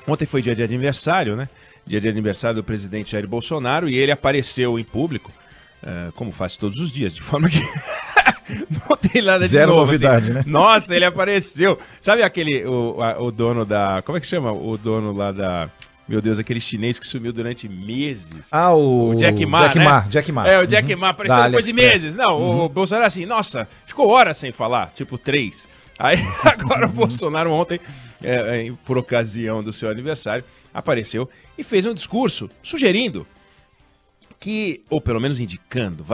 Ontem foi dia de aniversário, né? Dia de aniversário do presidente Jair Bolsonaro, e ele apareceu em público, como faz todos os dias, de forma que não tem nada de Zero novo, novidade, assim. né? Nossa, ele apareceu. Sabe o dono da... Como é que chama? O dono lá da... Meu Deus, aquele chinês que sumiu durante meses. Ah, o Jack Ma, Jack né? Ma, Jack Ma. É, o Jack Ma apareceu Da depois de AliExpress. meses. Não, o Bolsonaro assim, nossa, ficou horas sem falar, tipo 3. Aí agora o Bolsonaro ontem, por ocasião do seu aniversário, apareceu e fez um discurso sugerindo que, ou pelo menos indicando,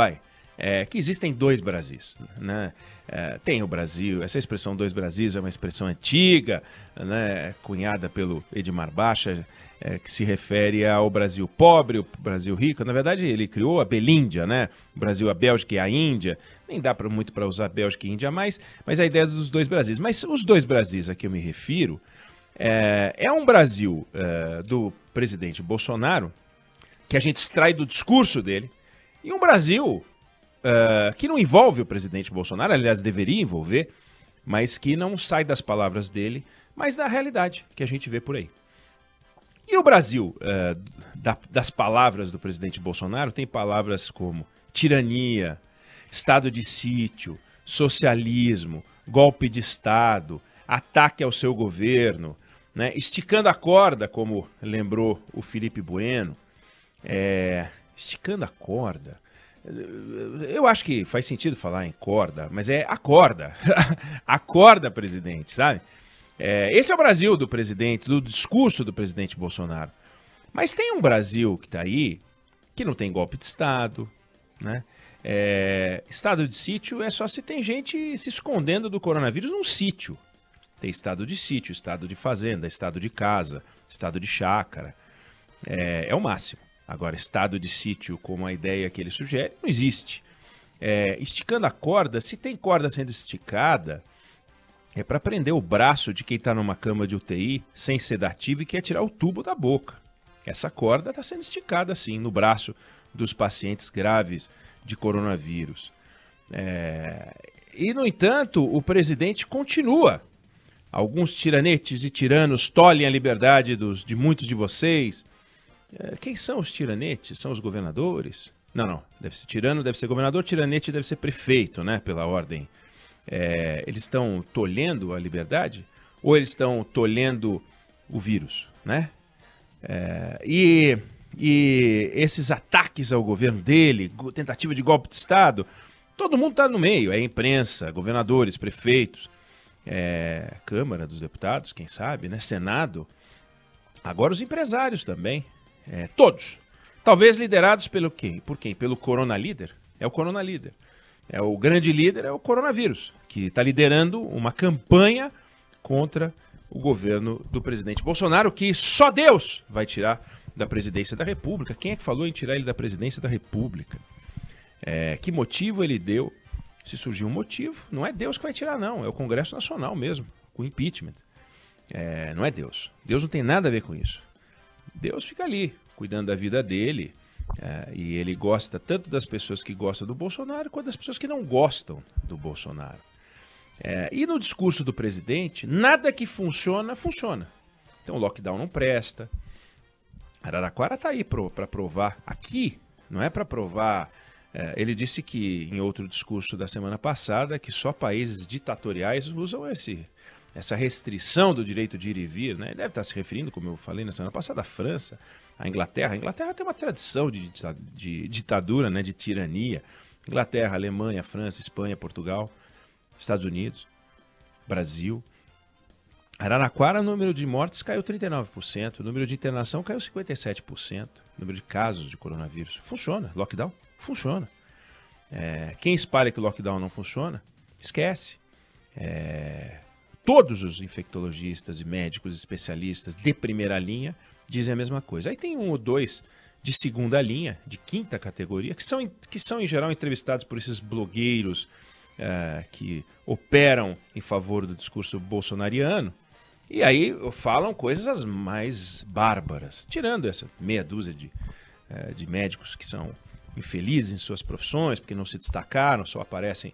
que existem dois Brasis, né? Tem o Brasil, essa expressão dois Brasis é uma expressão antiga, né, cunhada pelo Edmar Baixa, que se refere ao Brasil pobre, o Brasil rico. Na verdade, ele criou a Belíndia, né? O Brasil, a Bélgica e a Índia. Nem dá muito para usar Bélgica e Índia mais, mas a ideia dos dois Brasis. Mas os dois Brasis a que eu me refiro é um Brasil do presidente Bolsonaro, que a gente extrai do discurso dele, e um Brasil que não envolve o presidente Bolsonaro, aliás, deveria envolver, mas que não sai das palavras dele, mas da realidade que a gente vê por aí. E o Brasil, das palavras do presidente Bolsonaro, tem palavras como tirania, estado de sítio, socialismo, golpe de Estado, ataque ao seu governo, né? Esticando a corda, como lembrou o Felipe Bueno. Esticando a corda. Eu acho que faz sentido falar em corda, mas é a corda. A corda, presidente, sabe? Esse é o Brasil do presidente, do discurso do presidente Bolsonaro. Mas tem um Brasil que está aí, que não tem golpe de Estado, né? Estado de sítio é só se tem gente se escondendo do coronavírus num sítio. Tem estado de sítio, estado de fazenda, estado de casa, estado de chácara. É o máximo. Agora, estado de sítio, como a ideia que ele sugere, não existe. Esticando a corda, se tem corda sendo esticada, é para prender o braço de quem está numa cama de UTI, sem sedativo e quer tirar o tubo da boca. Essa corda está sendo esticada, assim, no braço dos pacientes graves de coronavírus. E, no entanto, o presidente continua. Alguns tiranetes e tiranos tolhem a liberdade de muitos de vocês. Quem são os tiranetes? São os governadores? Não. Deve ser tirano, deve ser governador, tiranete deve ser prefeito, né? Pela ordem. Eles estão tolhendo a liberdade? Ou eles estão tolhendo o vírus, né? E esses ataques ao governo dele, tentativa de golpe de Estado, todo mundo está no meio. Imprensa, governadores, prefeitos, Câmara dos Deputados, quem sabe, né? Senado. Agora os empresários também. Todos. Talvez liderados pelo quem? Por quem? Pelo Corona Líder? É o Corona Líder. O grande líder é o coronavírus, que está liderando uma campanha contra o governo do presidente Bolsonaro, que só Deus vai tirar da presidência da República. Quem é que falou em tirar ele da presidência da República? Que motivo ele deu? Se surgiu um motivo, não é Deus que vai tirar, não. É o Congresso Nacional mesmo, com impeachment. Não é Deus. Deus não tem nada a ver com isso. Deus fica ali, cuidando da vida dele, e ele gosta tanto das pessoas que gostam do Bolsonaro quanto das pessoas que não gostam do Bolsonaro. E no discurso do presidente, nada que funciona, funciona. Então o lockdown não presta. Araraquara está aí para provar. Aqui não é para provar. Ele disse que, em outro discurso da semana passada, que só países ditatoriais usam essa restrição do direito de ir e vir, né? Ele deve estar se referindo, como eu falei na semana passada, à França, à Inglaterra. A Inglaterra tem uma tradição de ditadura, né? De tirania. Inglaterra, Alemanha, França, Espanha, Portugal, Estados Unidos, Brasil. Araraquara, o número de mortes caiu 39%, o número de internação caiu 57%, o número de casos de coronavírus. Funciona, lockdown? Funciona. Quem espalha que o lockdown não funciona, esquece. Todos os infectologistas e médicos especialistas de primeira linha dizem a mesma coisa. Aí tem um ou dois de segunda linha, de quinta categoria, que são em geral entrevistados por esses blogueiros que operam em favor do discurso bolsonariano, e aí falam coisas as mais bárbaras, tirando essa meia dúzia de médicos que são infelizes em suas profissões, porque não se destacaram, só aparecem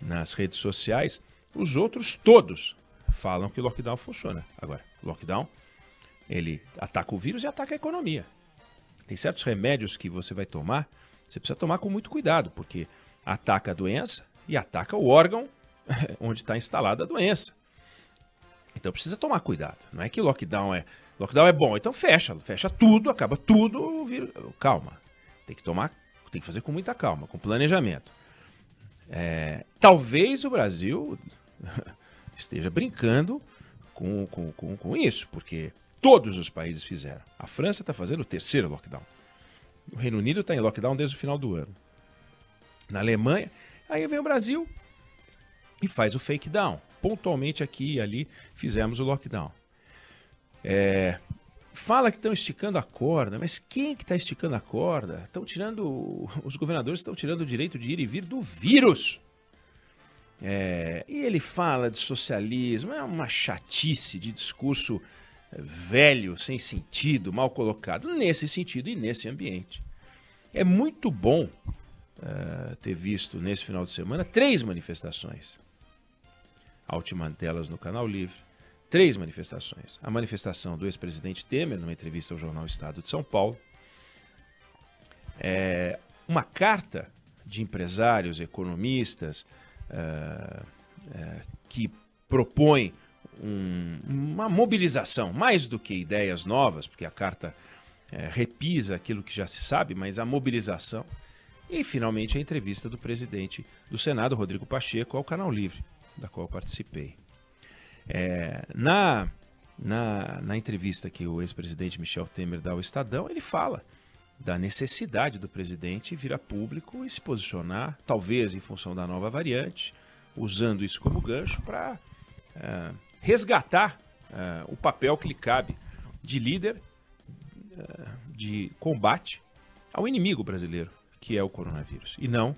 nas redes sociais. Os outros todos falam que o lockdown funciona. Agora, lockdown Ele ataca o vírus e ataca a economia. Tem certos remédios que você vai tomar, você precisa tomar com muito cuidado, porque ataca a doença e ataca o órgão onde está instalada a doença. Então precisa tomar cuidado. Não é que lockdown é bom, então fecha tudo, acaba tudo, o vírus. Calma. Tem que fazer com muita calma, com planejamento. Talvez o Brasil esteja brincando com isso, porque todos os países fizeram. A França está fazendo o 3º lockdown. O Reino Unido está em lockdown desde o final do ano. Na Alemanha, aí vem o Brasil e faz o fake down. Pontualmente aqui e ali fizemos o lockdown. Fala que estão esticando a corda, mas quem que está esticando a corda? Os governadores estão tirando o direito de ir e vir do vírus. E ele fala de socialismo, é uma chatice de discurso velho, sem sentido, mal colocado, nesse sentido e nesse ambiente. É muito bom ter visto nesse final de semana 3 manifestações. A última delas no Canal Livre. 3 manifestações. A manifestação do ex-presidente Temer, numa entrevista ao jornal Estado de São Paulo. Uma carta de empresários, economistas, que propõe uma mobilização, mais do que ideias novas, porque a carta repisa aquilo que já se sabe, mas a mobilização. E, finalmente, a entrevista do presidente do Senado, Rodrigo Pacheco, ao Canal Livre, da qual eu participei. Na entrevista que o ex-presidente Michel Temer dá ao Estadão, ele fala da necessidade do presidente vir a público e se posicionar, talvez em função da nova variante, usando isso como gancho para resgatar o papel que lhe cabe de líder de combate ao inimigo brasileiro, que é o coronavírus, e não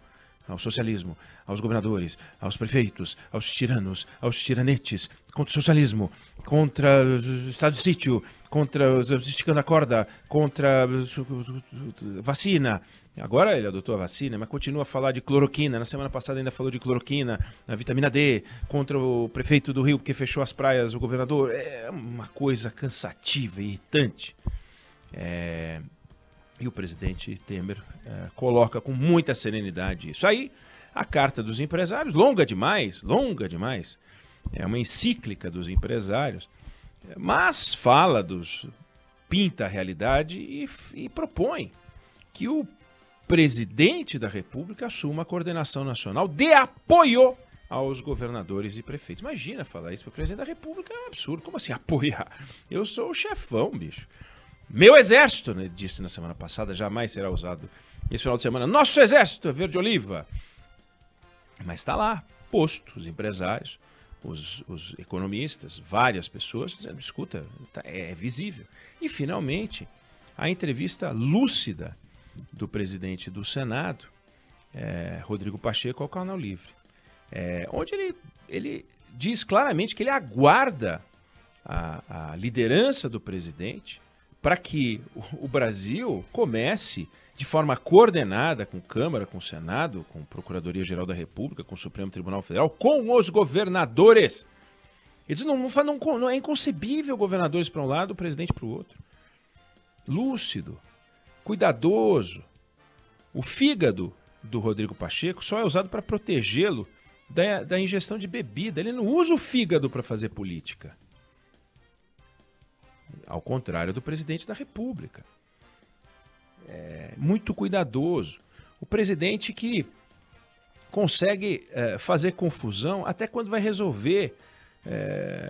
ao socialismo, aos governadores, aos prefeitos, aos tiranos, aos tiranetes, contra o socialismo, contra o estado de sítio, contra os esticando a corda, contra a vacina. Agora ele adotou a vacina, mas continua a falar de cloroquina. Na semana passada ainda falou de cloroquina, a vitamina D, contra o prefeito do Rio porque fechou as praias, o governador. É uma coisa cansativa e irritante. E o presidente Temer coloca com muita serenidade isso. Aí, a carta dos empresários, longa demais, é uma encíclica dos empresários, mas pinta a realidade e propõe que o presidente da República assuma a coordenação nacional de apoio aos governadores e prefeitos. Imagina falar isso para o presidente da República, é um absurdo. Como assim apoiar? Eu sou o chefão, bicho. Meu exército, né, disse na semana passada, jamais será usado esse final de semana. Nosso exército é verde-oliva. Mas está lá, posto, os empresários, os economistas, várias pessoas dizendo, escuta, é visível. E, finalmente, a entrevista lúcida do presidente do Senado, Rodrigo Pacheco, ao Canal Livre, onde ele diz claramente que ele aguarda a liderança do presidente para que o Brasil comece de forma coordenada com Câmara, com Senado, com Procuradoria-Geral da República, com o Supremo Tribunal Federal, com os governadores. Ele diz, não é inconcebível governadores para um lado, o presidente para o outro. Lúcido, cuidadoso. O fígado do Rodrigo Pacheco só é usado para protegê-lo da ingestão de bebida. Ele não usa o fígado para fazer política. Ao contrário do presidente da República. Muito cuidadoso. O presidente que consegue fazer confusão até quando vai resolver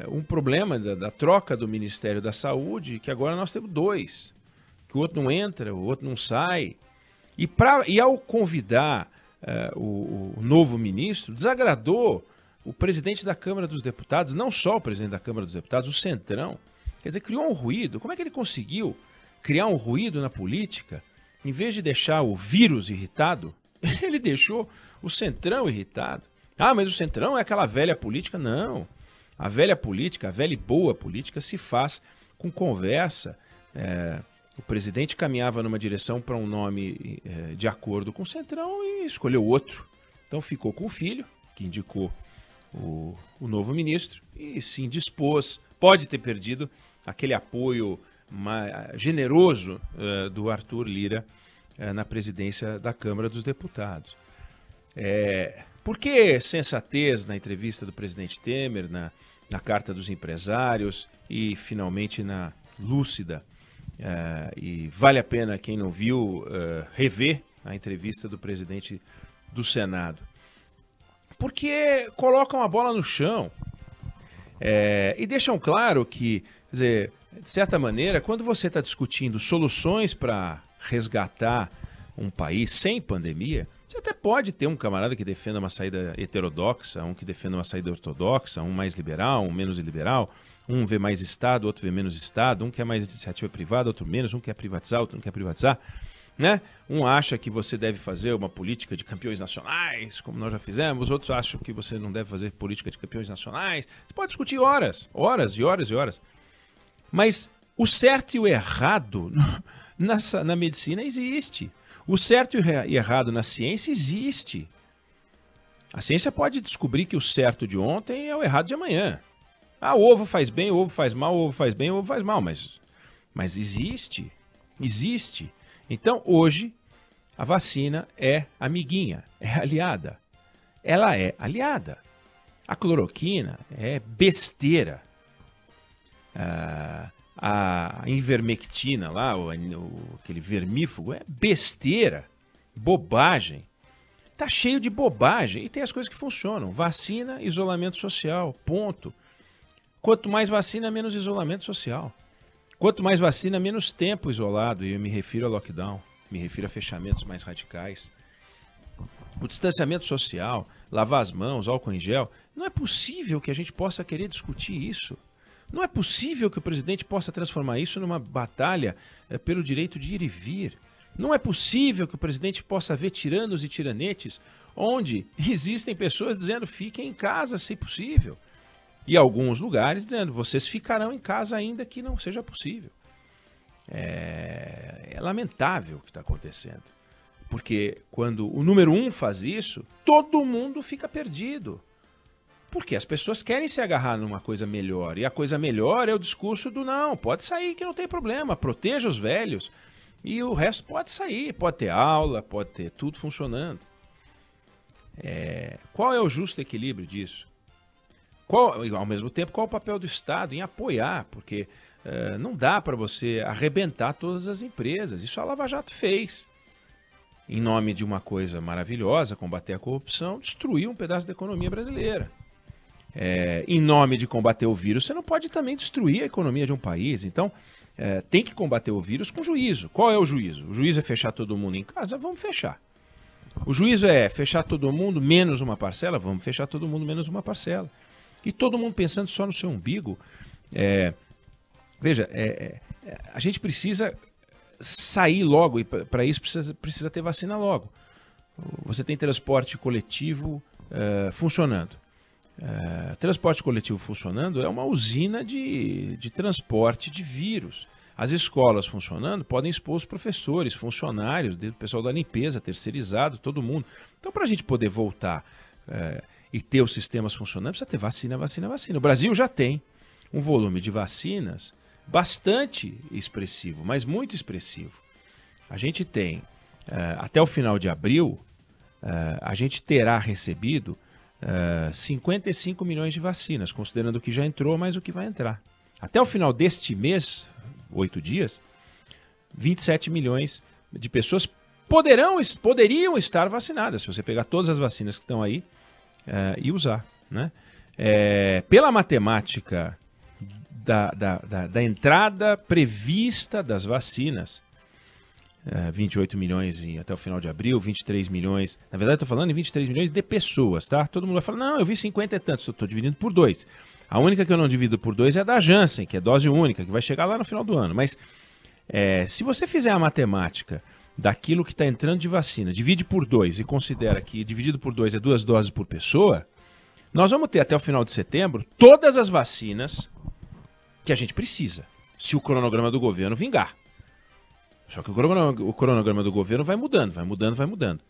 um problema da troca do Ministério da Saúde, que agora nós temos 2. Que o outro não entra, o outro não sai. E ao convidar o novo ministro, desagradou o presidente da Câmara dos Deputados, não só o presidente da Câmara dos Deputados, o Centrão. Quer dizer, criou um ruído. Como é que ele conseguiu criar um ruído na política? Em vez de deixar o vírus irritado, ele deixou o Centrão irritado. Ah, mas o Centrão é aquela velha política? Não. A velha política, a velha e boa política se faz com conversa. O presidente caminhava numa direção para um nome de acordo com o Centrão e escolheu outro. Então ficou com o filho, que indicou o novo ministro, e se indispôs. Pode ter perdido aquele apoio generoso do Arthur Lira na presidência da Câmara dos Deputados. Por que sensatez na entrevista do presidente Temer, na Carta dos Empresários e, finalmente, na Lúcida? E vale a pena, quem não viu, rever a entrevista do presidente do Senado. Porque colocam a bola no chão e deixam claro que, quer dizer, de certa maneira, quando você está discutindo soluções para resgatar um país sem pandemia, você até pode ter um camarada que defenda uma saída heterodoxa, um que defenda uma saída ortodoxa, um mais liberal, um menos liberal, um vê mais Estado, outro vê menos Estado, um quer mais iniciativa privada, outro menos, um quer privatizar, outro não quer privatizar, né? Um acha que você deve fazer uma política de campeões nacionais, como nós já fizemos, outros acham que você não deve fazer política de campeões nacionais. Você pode discutir horas e horas e horas. Mas o certo e o errado na medicina existe. O certo e errado na ciência existe. A ciência pode descobrir que o certo de ontem é o errado de amanhã. O ovo faz bem, o ovo faz mal, o ovo faz bem, o ovo faz mal. Mas existe. Existe. Então, hoje, a vacina é amiguinha, é aliada. Ela é aliada. A cloroquina é besteira. A ivermectina lá, aquele vermífugo, é besteira, bobagem. Tá cheio de bobagem. E tem as coisas que funcionam. Vacina, isolamento social, ponto. Quanto mais vacina, menos isolamento social. Quanto mais vacina, menos tempo isolado. E eu me refiro a lockdown, me refiro a fechamentos mais radicais. O distanciamento social, lavar as mãos, álcool em gel. Não é possível que a gente possa querer discutir isso. Não é possível que o presidente possa transformar isso numa batalha pelo direito de ir e vir. Não é possível que o presidente possa ver tiranos e tiranetes onde existem pessoas dizendo fiquem em casa se possível. E alguns lugares dizendo vocês ficarão em casa ainda que não seja possível. É lamentável o que está acontecendo. Porque quando o número 1 faz isso, todo mundo fica perdido. Porque as pessoas querem se agarrar numa coisa melhor. E a coisa melhor é o discurso do não, pode sair que não tem problema, proteja os velhos. E o resto pode sair, pode ter aula, pode ter tudo funcionando. Qual é o justo equilíbrio disso? Ao mesmo tempo, qual é o papel do Estado em apoiar? Porque não dá para você arrebentar todas as empresas. Isso a Lava Jato fez. Em nome de uma coisa maravilhosa, combater a corrupção, destruiu um pedaço da economia brasileira. Em nome de combater o vírus, você não pode também destruir a economia de um país. Então, tem que combater o vírus com juízo. Qual é o juízo? O juízo é fechar todo mundo em casa? Vamos fechar. O juízo é fechar todo mundo menos uma parcela? Vamos fechar todo mundo menos uma parcela. E todo mundo pensando só no seu umbigo. Veja, a gente precisa sair logo, e para isso precisa ter vacina logo. Você tem transporte coletivo funcionando. Transporte coletivo funcionando é uma usina de transporte de vírus. As escolas funcionando podem expor os professores, funcionários, o pessoal da limpeza, terceirizado, todo mundo. Então, para a gente poder voltar e ter os sistemas funcionando, precisa ter vacina, vacina, vacina. O Brasil já tem um volume de vacinas bastante expressivo, mas muito expressivo. A gente tem, até o final de abril, a gente terá recebido 55 milhões de vacinas, considerando o que já entrou, mais o que vai entrar. Até o final deste mês, 8 dias, 27 milhões de pessoas poderiam estar vacinadas, se você pegar todas as vacinas que estão aí e usar, né? Pela matemática da entrada prevista das vacinas, 28 milhões até o final de abril, 23 milhões. Na verdade, estou falando em 23 milhões de pessoas, tá? Todo mundo vai falar, não, eu vi 50 e tantos, estou dividindo por 2. A única que eu não divido por 2 é a da Janssen, que é dose única, que vai chegar lá no final do ano. Mas se você fizer a matemática daquilo que está entrando de vacina, divide por 2 e considera que dividido por 2 é 2 doses por pessoa, nós vamos ter até o final de setembro todas as vacinas que a gente precisa, se o cronograma do governo vingar. Só que o cronograma do governo vai mudando, vai mudando, vai mudando.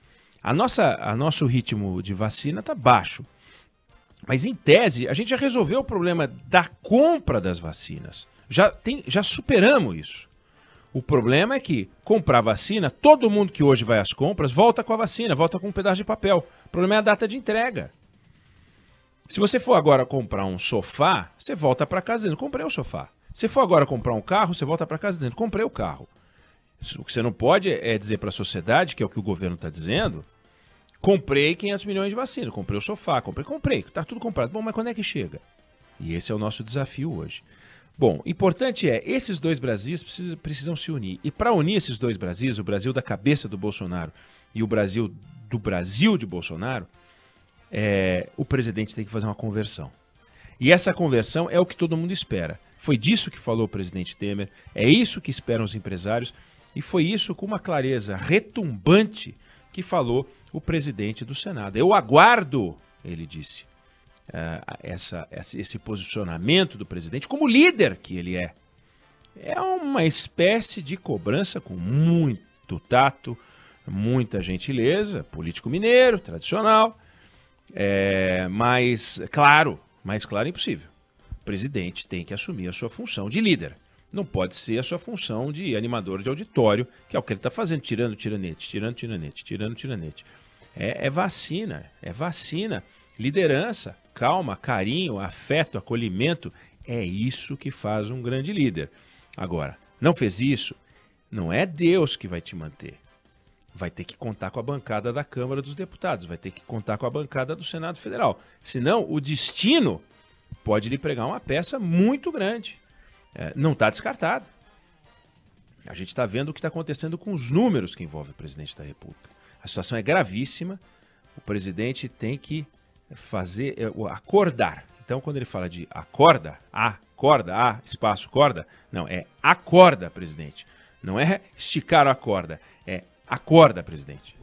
Nosso ritmo de vacina está baixo. Mas, em tese, a gente já resolveu o problema da compra das vacinas. Já superamos isso. O problema é que comprar vacina, todo mundo que hoje vai às compras volta com a vacina, volta com um pedaço de papel. O problema é a data de entrega. Se você for agora comprar um sofá, você volta para casa dizendo, comprei o sofá. Se for agora comprar um carro, você volta para casa dizendo, comprei o carro. O que você não pode é dizer para a sociedade, que é o que o governo está dizendo, comprei 500 milhões de vacina, comprei o sofá, comprei, está tudo comprado. Bom, mas quando é que chega? E esse é o nosso desafio hoje. Bom, importante esses dois Brasis precisam se unir. E para unir esses dois Brasis, o Brasil da cabeça do Bolsonaro e o Brasil do Brasil de Bolsonaro, o presidente tem que fazer uma conversão. E essa conversão é o que todo mundo espera. Foi disso que falou o presidente Temer, é isso que esperam os empresários, e foi isso com uma clareza retumbante que falou o presidente do Senado. Eu aguardo, ele disse, esse posicionamento do presidente como líder que ele é. É uma espécie de cobrança com muito tato, muita gentileza, político mineiro, tradicional, mais claro impossível. O presidente tem que assumir a sua função de líder. Não pode ser a sua função de animador de auditório, que é o que ele está fazendo, tirando tiranete. É vacina, liderança, calma, carinho, afeto, acolhimento. É isso que faz um grande líder. Agora, não fez isso, não é Deus que vai te manter. Vai ter que contar com a bancada da Câmara dos Deputados, vai ter que contar com a bancada do Senado Federal. Senão, o destino pode lhe pregar uma peça muito grande. Não está descartado. A gente está vendo o que está acontecendo com os números que envolvem o presidente da República. A situação é gravíssima. O presidente tem que acordar. Então, quando ele fala de acorda, espaço, corda, não, é acorda, presidente. Não é esticar a corda, é acorda, presidente.